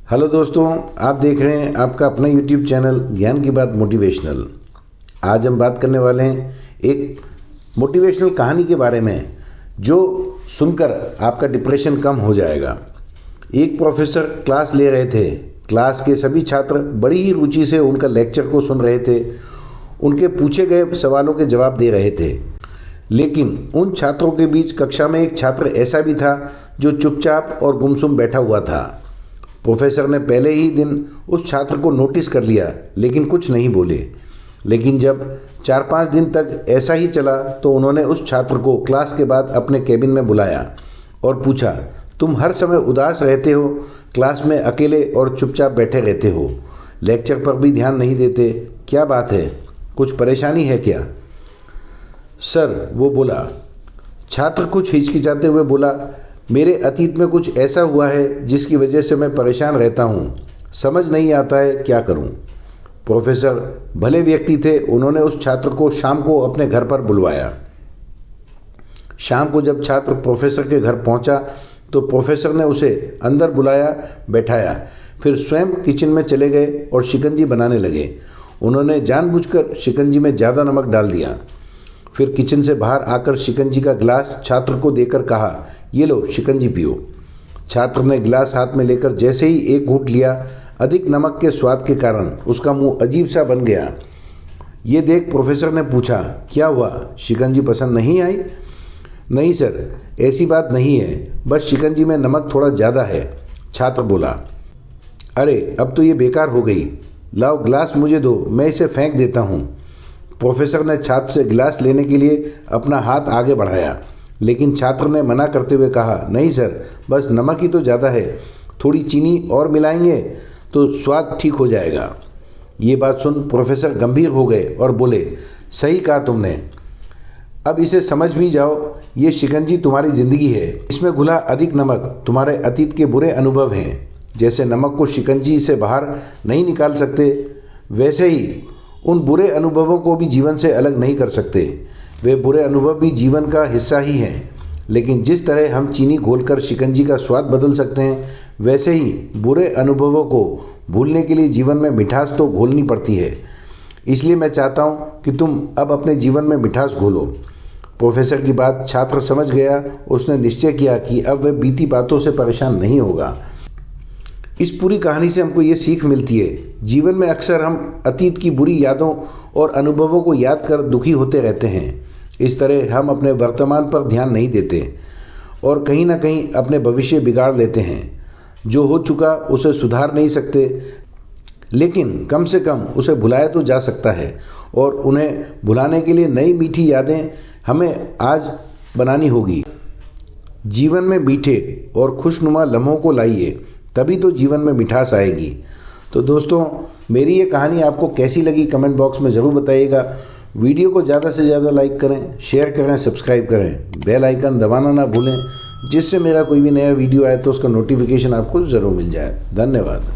Hello दोस्तों, आप देख रहे हैं आपका अपना यूट्यूब चैनल ज्ञान की बात मोटिवेशनल। आज हम बात करने वाले हैं एक मोटिवेशनल कहानी के बारे में जो सुनकर आपका डिप्रेशन कम हो जाएगा। एक प्रोफेसर क्लास ले रहे थे। क्लास के सभी छात्र बड़ी ही रुचि से उनका लेक्चर को सुन रहे थे, उनके पूछे गए सवालों के जवाब दे रहे थे। लेकिन उन छात्रों के बीच कक्षा में एक छात्र ऐसा भी था जो चुपचाप और गुमसुम बैठा हुआ था। प्रोफेसर ने पहले ही दिन उस छात्र को नोटिस कर लिया, लेकिन कुछ नहीं बोले। लेकिन जब 4-5 दिन तक ऐसा ही चला तो उन्होंने उस छात्र को क्लास के बाद अपने केबिन में बुलाया और पूछा, तुम हर समय उदास रहते हो, क्लास में अकेले और चुपचाप बैठे रहते हो, लेक्चर पर भी ध्यान नहीं देते, क्या बात है, कुछ परेशानी है क्या? सर, वो बोला। छात्र कुछ हिचकिचाते हुए बोला, मेरे अतीत में कुछ ऐसा हुआ है जिसकी वजह से मैं परेशान रहता हूँ, समझ नहीं आता है क्या करूँ। प्रोफेसर भले व्यक्ति थे, उन्होंने उस छात्र को शाम को अपने घर पर बुलवाया। शाम को जब छात्र प्रोफेसर के घर पहुँचा तो प्रोफेसर ने उसे अंदर बुलाया, बैठाया, फिर स्वयं किचन में चले गए और शिकंजी बनाने लगे। उन्होंने जानबूझकर शिकंजी में ज़्यादा नमक डाल दिया। फिर किचन से बाहर आकर शिकंजी का गिलास छात्र को देकर कहा, ये लो शिकंजी पियो। छात्र ने गिलास हाथ में लेकर जैसे ही एक घूंट लिया, अधिक नमक के स्वाद के कारण उसका मुंह अजीब सा बन गया। ये देख प्रोफेसर ने पूछा, क्या हुआ, शिकंजी पसंद नहीं आई? नहीं सर, ऐसी बात नहीं है, बस शिकंजी में नमक थोड़ा ज़्यादा है, छात्र बोला। अरे, अब तो ये बेकार हो गई, लाओ गिलास मुझे दो, मैं इसे फेंक देता हूँ। प्रोफेसर ने छात्र से गिलास लेने के लिए अपना हाथ आगे बढ़ाया, लेकिन छात्र ने मना करते हुए कहा, नहीं सर, बस नमक ही तो ज़्यादा है, थोड़ी चीनी और मिलाएंगे तो स्वाद ठीक हो जाएगा। ये बात सुन प्रोफेसर गंभीर हो गए और बोले, सही कहा तुमने, अब इसे समझ भी जाओ, ये शिकंजी तुम्हारी ज़िंदगी है, इसमें घुला अधिक नमक तुम्हारे अतीत के बुरे अनुभव हैं। जैसे नमक को शिकंजी से बाहर नहीं निकाल सकते, वैसे ही उन बुरे अनुभवों को भी जीवन से अलग नहीं कर सकते। वे बुरे अनुभव भी जीवन का हिस्सा ही हैं। लेकिन जिस तरह हम चीनी घोलकर शिकंजी का स्वाद बदल सकते हैं, वैसे ही बुरे अनुभवों को भूलने के लिए जीवन में मिठास तो घोलनी पड़ती है। इसलिए मैं चाहता हूँ कि तुम अब अपने जीवन में मिठास घोलो। प्रोफेसर की बात छात्र समझ गया। उसने निश्चय किया कि अब वह बीती बातों से परेशान नहीं होगा। इस पूरी कहानी से हमको ये सीख मिलती है, जीवन में अक्सर हम अतीत की बुरी यादों और अनुभवों को याद कर दुखी होते रहते हैं। इस तरह हम अपने वर्तमान पर ध्यान नहीं देते और कहीं ना कहीं अपने भविष्य बिगाड़ लेते हैं। जो हो चुका उसे सुधार नहीं सकते, लेकिन कम से कम उसे भुलाया तो जा सकता है, और उन्हें भुलाने के लिए नई मीठी यादें हमें आज बनानी होगी। जीवन में मीठे और खुशनुमा लम्हों को लाइए, तभी तो जीवन में मिठास आएगी। तो दोस्तों, मेरी ये कहानी आपको कैसी लगी कमेंट बॉक्स में ज़रूर बताइएगा। वीडियो को ज़्यादा से ज़्यादा लाइक करें, शेयर करें, सब्सक्राइब करें, बेल आइकन दबाना ना भूलें, जिससे मेरा कोई भी नया वीडियो आए तो उसका नोटिफिकेशन आपको ज़रूर मिल जाए। धन्यवाद।